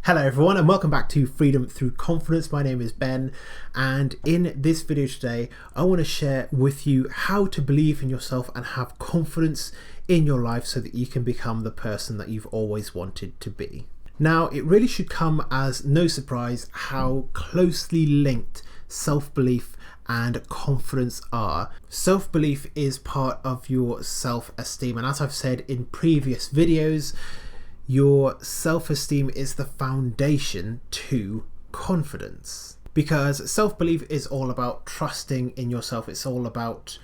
Hello everyone and welcome back to Freedom Through Confidence. My name is Ben, and in this video today I want to share with you how to believe in yourself and have confidence in your life so that you can become the person that you've always wanted to be. Now, it really should come as no surprise how closely linked self-belief and confidence are. Self-belief is part of your self-esteem, and as I've said in previous videos, your self-esteem is the foundation to confidence, because self-belief is all about trusting in yourself. It's all about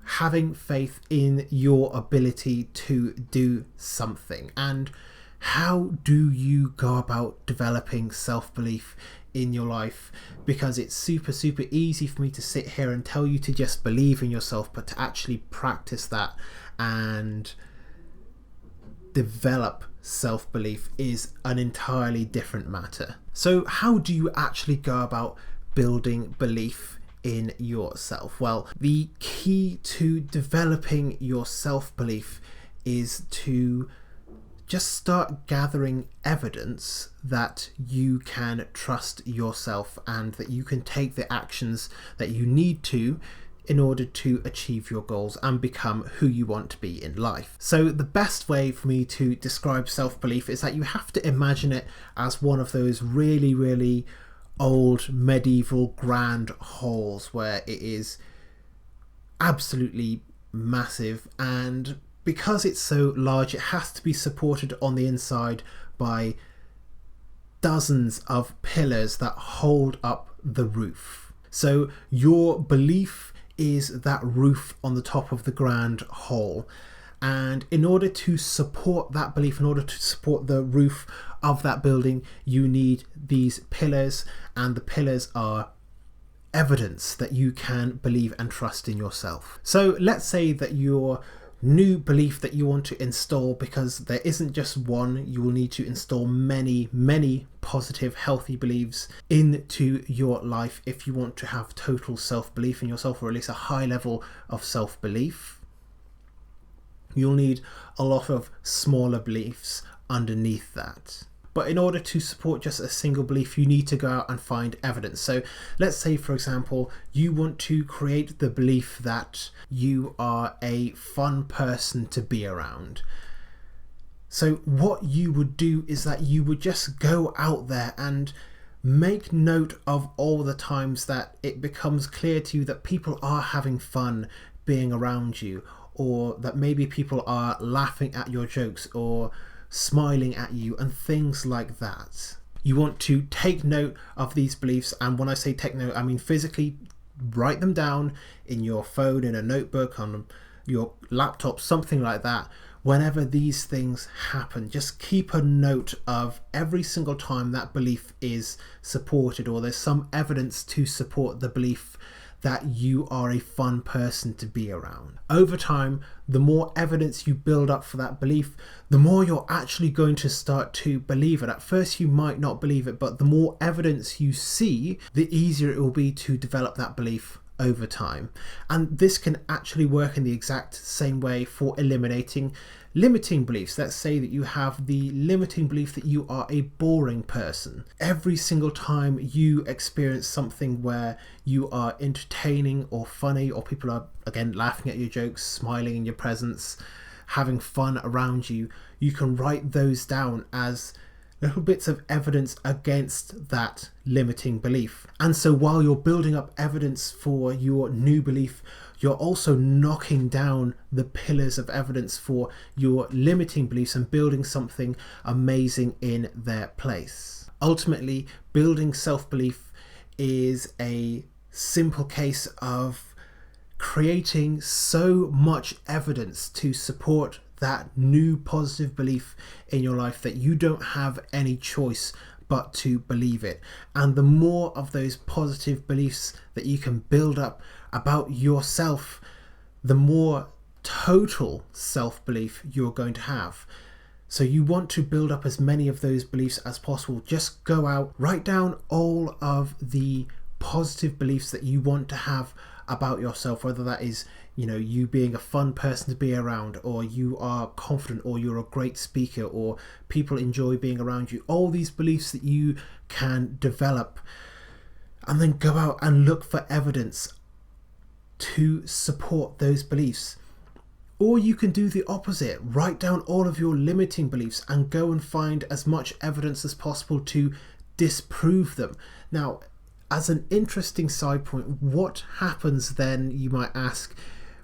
having faith in your ability to do something. And how do you go about developing self-belief in your life? Because it's super easy for me to sit here and tell you to just believe in yourself, but to actually practice that and develop self-belief is an entirely different matter. So how do you actually go about building belief in yourself? Well, the key to developing your self-belief is to just start gathering evidence that you can trust yourself and that you can take the actions that you need to in order to achieve your goals and become who you want to be in life. So the best way for me to describe self-belief is that you have to imagine it as one of those really old medieval grand halls where it is absolutely massive, and because it's so large it has to be supported on the inside by dozens of pillars that hold up the roof. So your belief is that roof on the top of the grand hall, and in order to support that belief, in order to support the roof of that building, you need these pillars, and the pillars are evidence that you can believe and trust in yourself. So let's say that your new belief that you want to install, because there isn't just one, you will need to install many positive, healthy beliefs into your life if you want to have total self-belief in yourself, or at least a high level of self-belief. You'll need a lot of smaller beliefs underneath that. But in order to support just a single belief, you need to go out and find evidence. So let's say, for example, you want to create the belief that you are a fun person to be around. So what you would do is that you would just go out there and make note of all the times that it becomes clear to you that people are having fun being around you, or that maybe people are laughing at your jokes or smiling at you and things like that. You want to take note of these beliefs, and when I say take note, I mean physically write them down in your phone, in a notebook, on your laptop, something like that. Whenever these things happen, just keep a note of every single time that belief is supported, or there's some evidence to support the belief that you are a fun person to be around. Over time, the more evidence you build up for that belief, the more you're actually going to start to believe it. At first you might not believe it, but the more evidence you see, the easier it will be to develop that belief over time. And this can actually work in the exact same way for eliminating limiting beliefs. Let's say that you have the limiting belief that you are a boring person. Every single time you experience something where you are entertaining or funny, or people are again laughing at your jokes, smiling in your presence, having fun around you, you can write those down as little bits of evidence against that limiting belief. And so while you're building up evidence for your new belief, you're also knocking down the pillars of evidence for your limiting beliefs and building something amazing in their place. Ultimately, building self-belief is a simple case of creating so much evidence to support that new positive belief in your life that you don't have any choice but to believe it. And the more of those positive beliefs that you can build up about yourself, the more total self-belief you're going to have. So you want to build up as many of those beliefs as possible. Just go out, write down all of the positive beliefs that you want to have about yourself, whether that is, you know, you being a fun person to be around, or you are confident, or you're a great speaker, or people enjoy being around you, all these beliefs that you can develop, and then go out and look for evidence to support those beliefs. Or you can do the opposite, write down all of your limiting beliefs and go and find as much evidence as possible to disprove them. Now, as an interesting side point, what happens then, you might ask,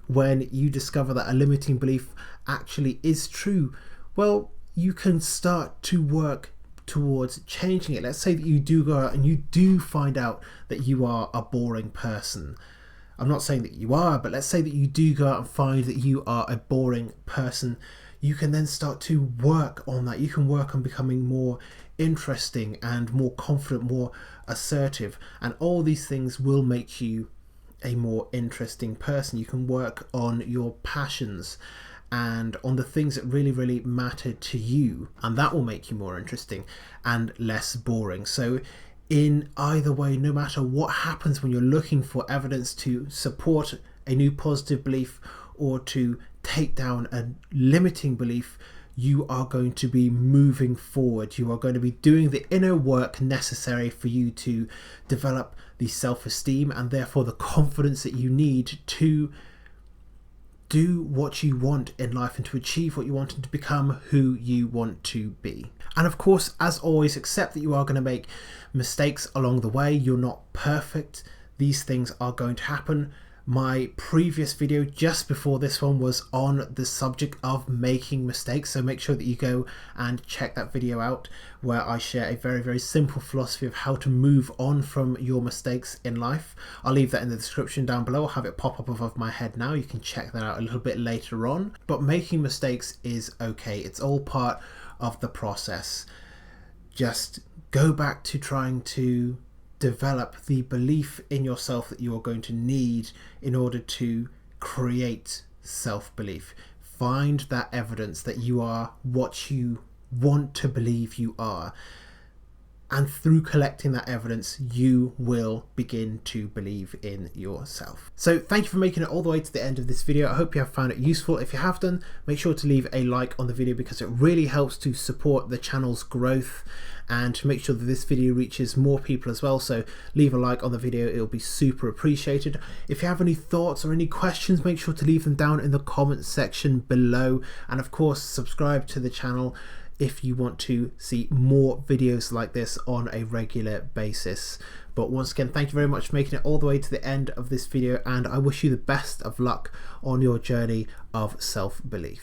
when you discover that a limiting belief actually is true? Well, you can start to work towards changing it. Let's say that you do go out and you do find out that you are a boring person. I'm not saying that you are, but let's say that you do go out and find that you are a boring person. You can then start to work on that. You can work on becoming more interesting and more confident, more assertive, and all these things will make you a more interesting person. You can work on your passions and on the things that really, really matter to you, and that will make you more interesting and less boring. So in either way, no matter what happens when you're looking for evidence to support a new positive belief or to take down a limiting belief, you are going to be moving forward. You are going to be doing the inner work necessary for you to develop the self-esteem and therefore the confidence that you need to do what you want in life and to achieve what you want and to become who you want to be. And of course, as always, accept that you are going to make mistakes along the way. You're not perfect. These things are going to happen. My previous video just before this one was on the subject of making mistakes, so make sure that you go and check that video out, where I share a very, very simple philosophy of how to move on from your mistakes in life. I'll leave that in the description down below. I'll have it pop up above my head now. You can check that out a little bit later on. But making mistakes is okay. It's all part of the process. Just go back to trying to develop the belief in yourself that you are going to need in order to create self-belief. Find that evidence that you are what you want to believe you are. And through collecting that evidence, you will begin to believe in yourself. So thank you for making it all the way to the end of this video. I hope you have found it useful. If you have done, make sure to leave a like on the video because it really helps to support the channel's growth and to make sure that this video reaches more people as well. So leave a like on the video. It'll be super appreciated. If you have any thoughts or any questions, make sure to leave them down in the comment section below. And of course, subscribe to the channel if you want to see more videos like this on a regular basis. But once again, thank you very much for making it all the way to the end of this video, and I wish you the best of luck on your journey of self-belief.